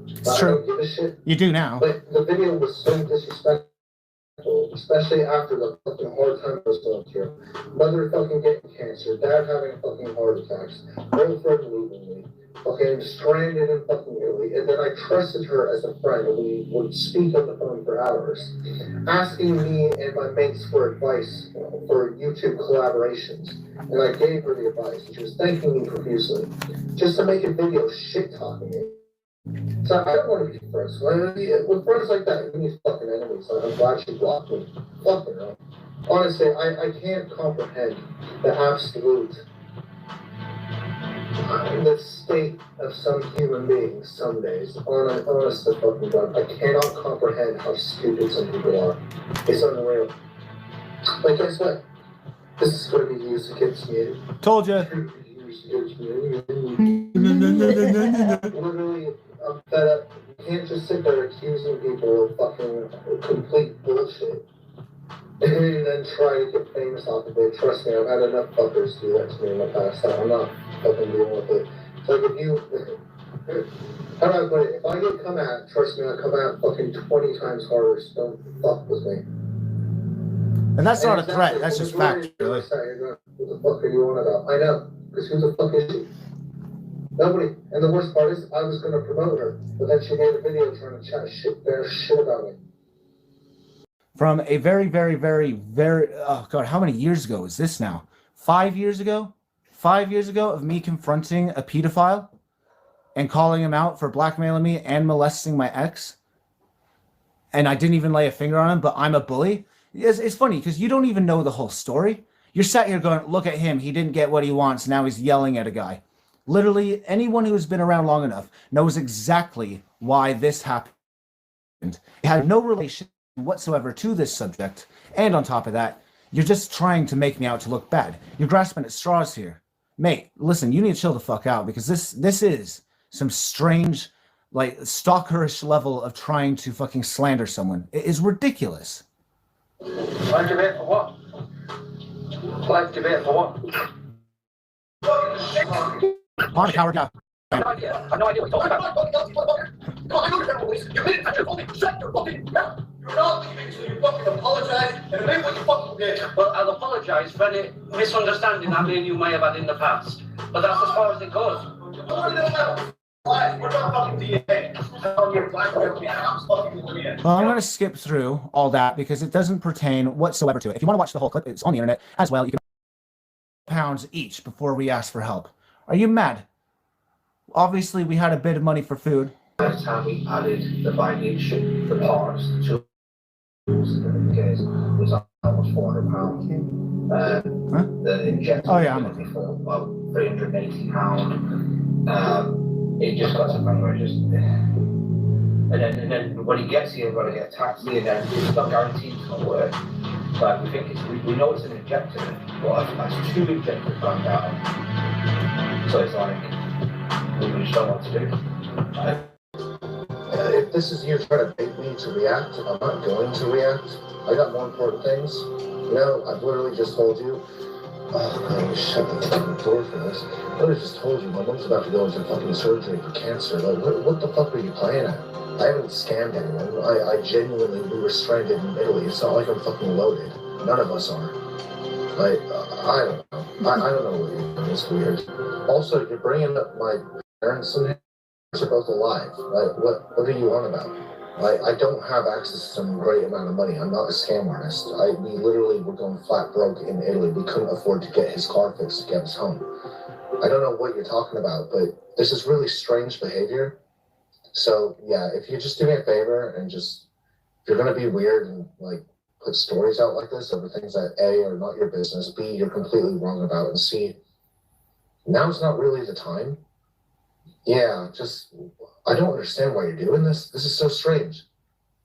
It's true. I don't give a shit. You do now. But the video was so disrespectful, especially after the fucking hard time I was going through. Mother fucking getting cancer, dad having fucking heart attacks, girlfriend leaving me, fucking stranded in fucking Italy, and then I trusted her as a friend, and we would speak on the phone for hours, asking me and my mates for advice for YouTube collaborations. And I gave her the advice, and she was thanking me profusely, just to make a video shit-talking me. So I don't want to be friends. With friends like that, you need fucking enemies. Like, I'm glad she blocked me. Fucking hell. Honestly, I can't comprehend the absolute the state of some human beings some days. Honest to fucking God. I cannot comprehend how stupid some people are. It's unreal. But guess what? This is going to be used against me. Told you. Literally, I'm fed up. You can't just sit there accusing people of fucking complete bullshit and then try to get famous off of it. Trust me, I've had enough fuckers do that to me in the past. I'm not fucking dealing with it. So if you, how do I put it? If I get come at, trust me, I'll come at fucking 20 times harder. So don't fuck with me. And that's not a threat. That's just fact, really. Who the fuck are you on about? I know, because who the fuck is she? Nobody. And the worst part is, I was going to promote her, but then she made a video trying to chat shit about me. From a very, oh God, how many years ago is this now? 5 years ago? 5 years ago of me confronting a pedophile and calling him out for blackmailing me and molesting my ex. And I didn't even lay a finger on him, but I'm a bully. It's funny because you don't even know the whole story. You're sat here going, look at him. He didn't get what he wants. Now he's yelling at a guy. Literally, anyone who has been around long enough knows exactly why this happened. It had no relation whatsoever to this subject. And on top of that, you're just trying to make me out to look bad. You're grasping at straws here. Mate, listen, you need to chill the fuck out because this is some strange, like, stalkerish level of trying to fucking slander someone. It is ridiculous. Live debate for what? Live debate for what? On, coward, now. I have no idea what you're talking about. Shut your fucking mouth. You're not leaving until you fucking apologize and admit what you fucking did. Well, I'll apologize for any misunderstanding that me and you may have had in the past. But that's as far as it goes. We're not fucking DNA. Well, I'm going to skip through all that because it doesn't pertain whatsoever to it. If you want to watch the whole clip, it's on the internet as well. You can pounds each before we ask for help. Are you mad? Obviously, we had a bit of money for food. Last time we added the baggage, the parts, the tools in the case was almost £400. The injector was for about £380. It just got to the point where it just, and then when he gets here, we've got to get a taxi, and then it's not guaranteed it's going to work. But we think we know it's an injector, but that's 2 injectors gone down. So it's like, we just don't know what to do. If this is you trying to bait me to react, I'm not going to react. I got more important things. You know, I've literally just told you. Oh, God, shut the fucking door for this. I literally just told you my mom's about to go into fucking surgery for cancer. Like, what the fuck are you playing at? I haven't scammed anyone. I genuinely, we were stranded in Italy. It's not like I'm fucking loaded. None of us are. Like, I don't know. I don't know what you're doing. It's weird. Also, you're bringing up my parents and are both alive. Like, what are you on about? Like, I don't have access to some great amount of money. I'm not a scam artist. We literally were going flat broke in Italy. We couldn't afford to get his car fixed to get us home. I don't know what you're talking about, but this is really strange behavior. So, yeah, if you just do me a favor and just, if you're going to be weird and, like, put stories out like this over things that A, are not your business, B, you're completely wrong about, and C, now's not really the time. Yeah, just, I don't understand why you're doing this. This is so strange.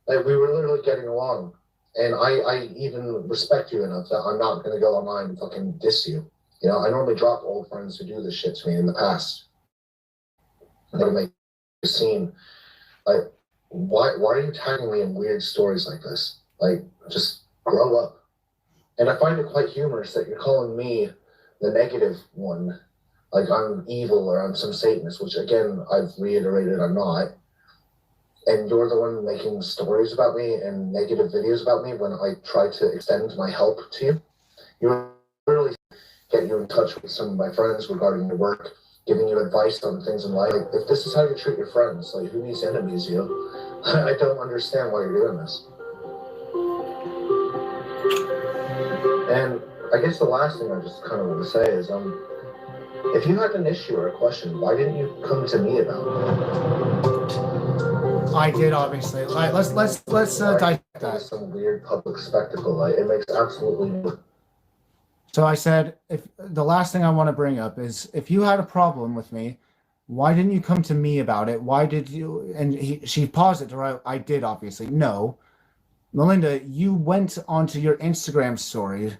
Like, we were literally getting along. And I even respect you enough that I'm not going to go online and fucking diss you. You know, I normally drop old friends who do this shit to me in the past. I'm going to make a scene. Like, why are you tagging me in weird stories like this? Like, just grow up. And I find it quite humorous that you're calling me the negative one. Like I'm evil or I'm some Satanist, which again, I've reiterated I'm not. And you're the one making stories about me and negative videos about me when I try to extend my help to you. You literally get you in touch with some of my friends regarding your work. giving you advice on things in life. Like, if this is how you treat your friends, like, who needs enemies, you know? I don't understand why you're doing this. And I guess the last thing I just kind of want to say is, if you had an issue or a question, why didn't you come to me about it? I did, obviously. All right, let's dissect that. Some weird public spectacle. Like, it makes absolutely no. So I said, if the last thing I want to bring up is, if you had a problem with me, why didn't you come to me about it? Why did you? And she paused it to write, I did, obviously. No, Melinda, you went onto your Instagram story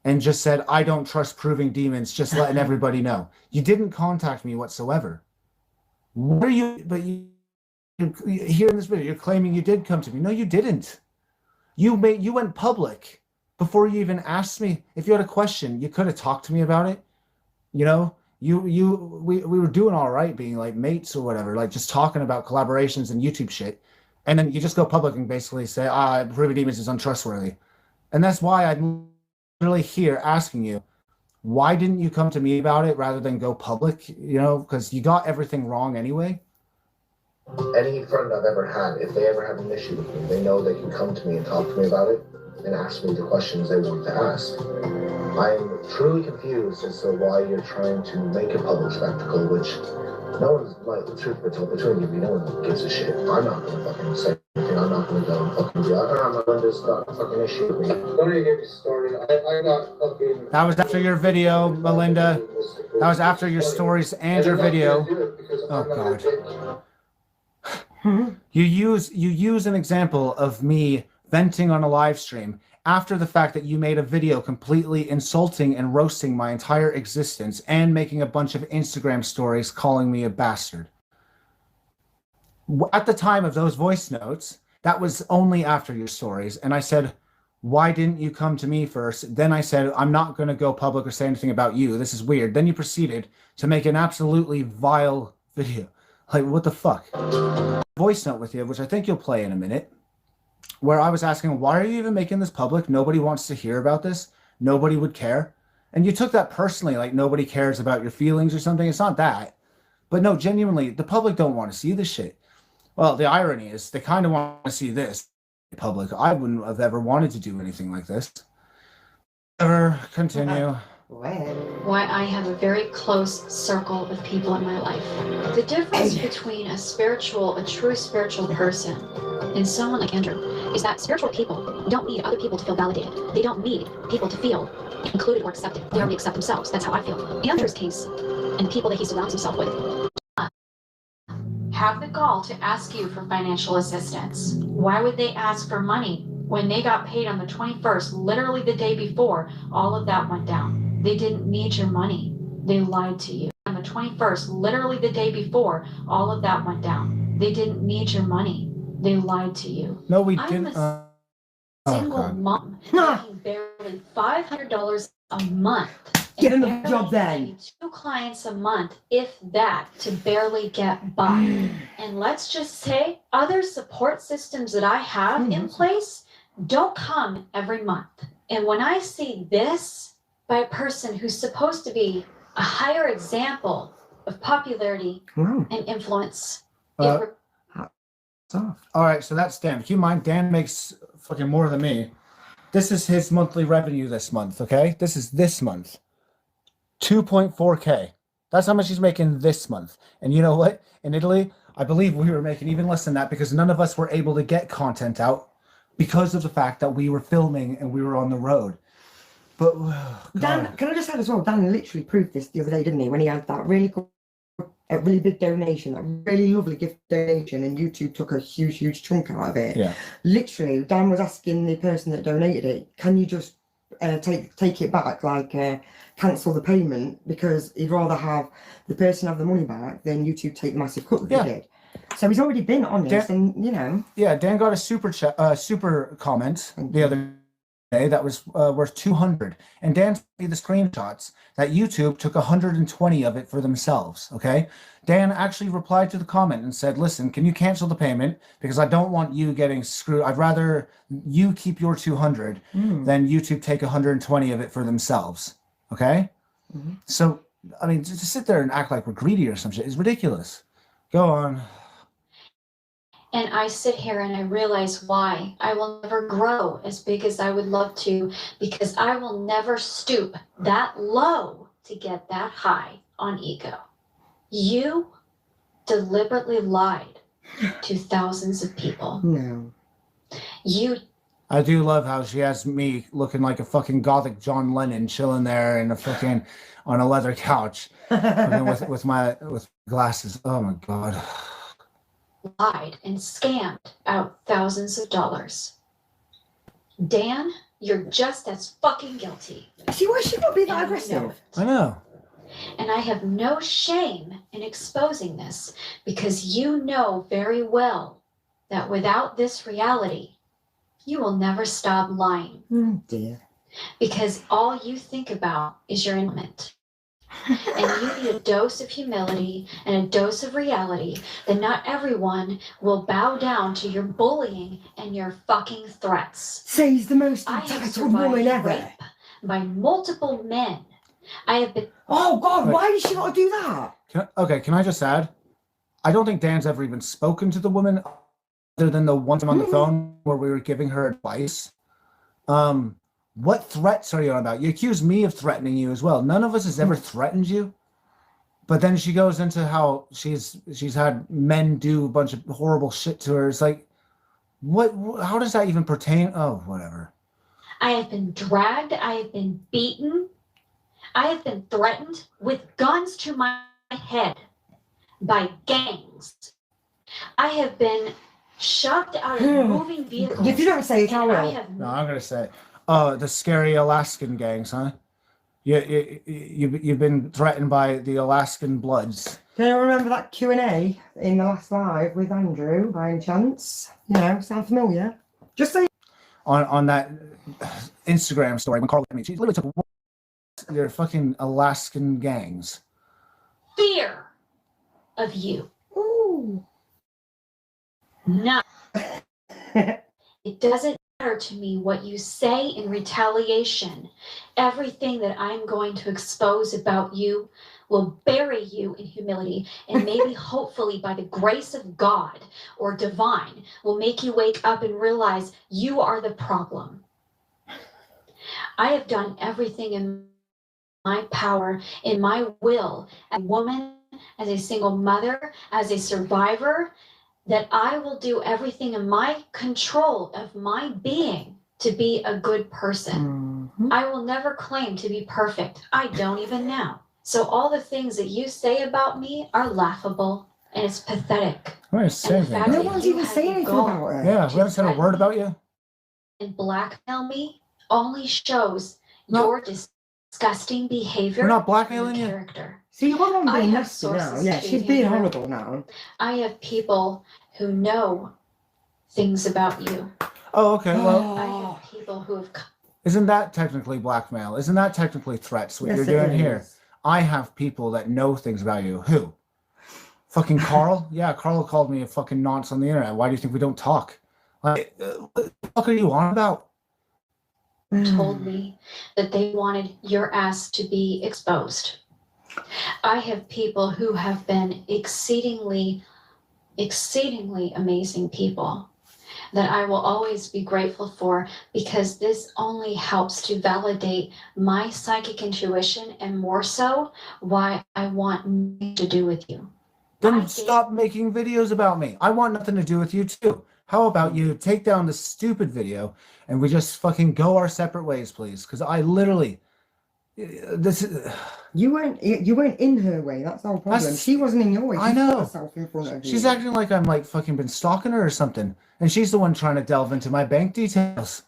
and just said, I don't trust proving demons, just letting everybody know. You didn't contact me whatsoever. What are you? But you here in this video, you're claiming you did come to me. No, you didn't. You went public before you even asked me. If you had a question, you could have talked to me about it. You know, we were doing all right, being like mates or whatever, like just talking about collaborations and YouTube shit. And then you just go public and basically say, Proving Demons is untrustworthy. And that's why I'm literally here asking you, why didn't you come to me about it rather than go public? You know, because you got everything wrong anyway. Any friend I've ever had, if they ever have an issue with me, they know they can come to me and talk to me about it and ask me the questions they want to ask. I'm truly confused as to why you're trying to make a public spectacle, which no one's, like, the truth be told, between you, no one gives a shit. I'm not going to fucking say anything. I'm not going to go and fucking be like, oh, Melinda's got a fucking issue with me. Don't even get me started. I got fucking... That was after your video, Melinda. That was after your stories and your video. Oh, God. You use an example of me venting on a live stream after the fact that you made a video completely insulting and roasting my entire existence and making a bunch of Instagram stories calling me a bastard. At the time of those voice notes, that was only after your stories, and I said, why didn't you come to me first? Then I said, I'm not going to go public or say anything about you. This is weird. Then you proceeded to make an absolutely vile video. Like, what the fuck? Voice note with you, which I think you'll play in a minute, where I was asking, why are you even making this public? Nobody wants to hear about this. Nobody would care. And you took that personally, like nobody cares about your feelings or something. It's not that. But no, genuinely, the public don't want to see this shit. Well, the irony is they kind of want to see this in public. I wouldn't have ever wanted to do anything like this. Ever continue. Why I have a very close circle of people in my life. The difference between a true spiritual person and someone like Andrew is that spiritual people don't need other people to feel validated. They don't need people to feel included or accepted. They already accept themselves. That's how I feel. Andrew's case and people that he surrounds himself with have the gall to ask you for financial assistance. Why would they ask for money when they got paid on the 21st, literally the day before all of that went down? They didn't need your money. They lied to you. On the 21st, literally the day before all of that went down. They didn't need your money. They lied to you. No, we didn't. I'm a single mom making barely $500 a month. Get another job then. 2 clients a month, if that, to barely get by. And let's just say other support systems that I have in place don't come every month. And when I see this by a person who's supposed to be a higher example of popularity and influence, all right, so that's Dan. Keep in mind, Dan makes fucking more than me. This is his monthly revenue this month, okay? This is this month. 2.4K. That's how much he's making this month. And you know what? In Italy, I believe we were making even less than that because none of us were able to get content out because of the fact that we were filming and we were on the road. But Dan, can I just add as well, Dan literally proved this the other day, didn't he? When he had that really good, a really big donation, a really lovely gift donation, and YouTube took a huge chunk out of it. Yeah. Literally, Dan was asking the person that donated it, can you just take it back, like cancel the payment, because he'd rather have the person have the money back than YouTube take the massive cut that they did. So he's already been honest, and you know. Yeah, Dan got a super comment the other day that was worth 200, and Dan sent me the screenshots that YouTube took 120 of it for themselves. Okay, Dan actually replied to the comment and said, listen, can you cancel the payment, because I don't want you getting screwed. I'd rather you keep your 200 than YouTube take 120 of it for themselves. Okay, so I mean, to sit there and act like we're greedy or some shit is ridiculous. Go on. And I sit here and I realize why I will never grow as big as I would love to, because I will never stoop that low to get that high on ego. You deliberately lied to thousands of people. No. I do love how she has me looking like a fucking gothic John Lennon chilling there in a fucking on a leather couch with glasses. Oh my god. Lied and scammed out thousands of dollars. Dan, you're just as fucking guilty. See, why she got to be that aggressive? I know. And I have no shame in exposing this, because you know very well that without this reality, you will never stop lying. Oh dear. Because all you think about is your element. And you need a dose of humility and a dose of reality that not everyone will bow down to your bullying and your fucking threats. Say he's the most I have entitled woman survived ever. rape by multiple men. I have been... Oh God, why did she got to do that? Can I just add? I don't think Dan's ever even spoken to the woman other than the one time on the phone where we were giving her advice. What threats are you on about? You accuse me of threatening you as well. None of us has ever threatened you. But then she goes into how she's had men do a bunch of horrible shit to her. It's like, what? How does that even pertain? Oh, whatever. I have been dragged. I have been beaten. I have been threatened with guns to my head by gangs. I have been shoved out of moving vehicles. If you don't say it, I will. No, I'm going to say it. The scary Alaskan gangs, huh? You've been threatened by the Alaskan Bloods. Do you remember that Q&A in the last live with Andrew, by any chance? You know, sound familiar? Just say... On that Instagram story, when Carl met me, she literally took their fucking Alaskan gangs. Fear of you. Ooh. No. It doesn't matter to me what you say in retaliation. Everything that I'm going to expose about you will bury you in humility, and maybe hopefully by the grace of God or divine will make you wake up and realize you are the problem. I have done everything in my power, in my will, as a woman, as a single mother, as a survivor, that I will do everything in my control of my being to be a good person. Mm-hmm. I will never claim to be perfect. I don't even know. So all the things that you say about me are laughable, and it's pathetic. No one's even saying anything about it. Yeah, we haven't said a word about you. And blackmail me only shows your disgusting behavior. We're not blackmailing and you. Character. See, you're on I being have nasty now. sources Yeah, to she's being you. horrible now. I have people who know things about you. Oh, okay. Well, I have people who have... Isn't that technically blackmail? Isn't that technically threats, what Yes, you're doing here? I have people that know things about you. Who? Fucking Carl? Yeah, Carl called me a fucking nonce on the internet. Why do you think we don't talk? Like, what the fuck are you on about? Told me that they wanted your ass to be exposed. I have people who have been exceedingly amazing people that I will always be grateful for, because this only helps to validate my psychic intuition, and more so why I want nothing to do with you. Then stop making videos about me. I want nothing to do with you too. How about you take down the stupid video and we just fucking go our separate ways, please? Because I literally... You weren't in her way. That's our problem. She wasn't in your way. She I know. put herself in front of you. She's acting like I'm like fucking been stalking her or something, and she's the one trying to delve into my bank details.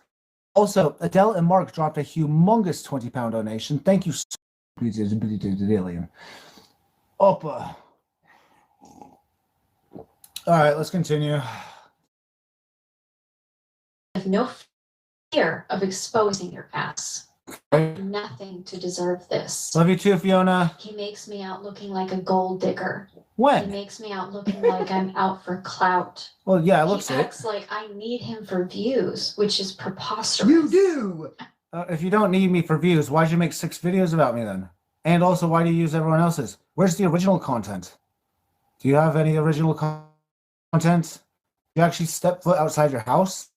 Also, Adele and Mark dropped a humongous £20 donation. Thank you so much, Alien. Opa. All right, let's continue. I have no fear of exposing your ass. Nothing to deserve this. Love you too, Fiona. He makes me out looking like a gold digger. When? He makes me out looking like I'm out for clout. Well, yeah, it looks He it. acts like I need him for views, which is preposterous. You do. If you don't need me for views, why'd you make 6 videos about me then? And also, why do you use everyone else's? Where's the original content? Do you have any original content? Do you actually step foot outside your house?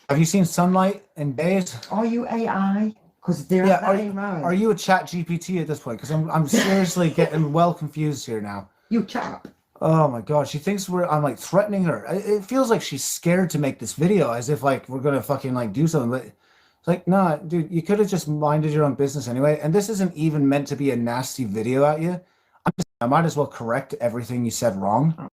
Have you seen sunlight in days? Are you AI? Because they're are you a chat GPT at this point? Because I'm seriously getting well confused here now. You chap. Oh my god, she thinks I'm like threatening her. It feels like she's scared to make this video, as if like we're gonna fucking like do something. But it's like, nah, dude, you could have just minded your own business anyway. And this isn't even meant to be a nasty video at you. I might as well correct everything you said wrong.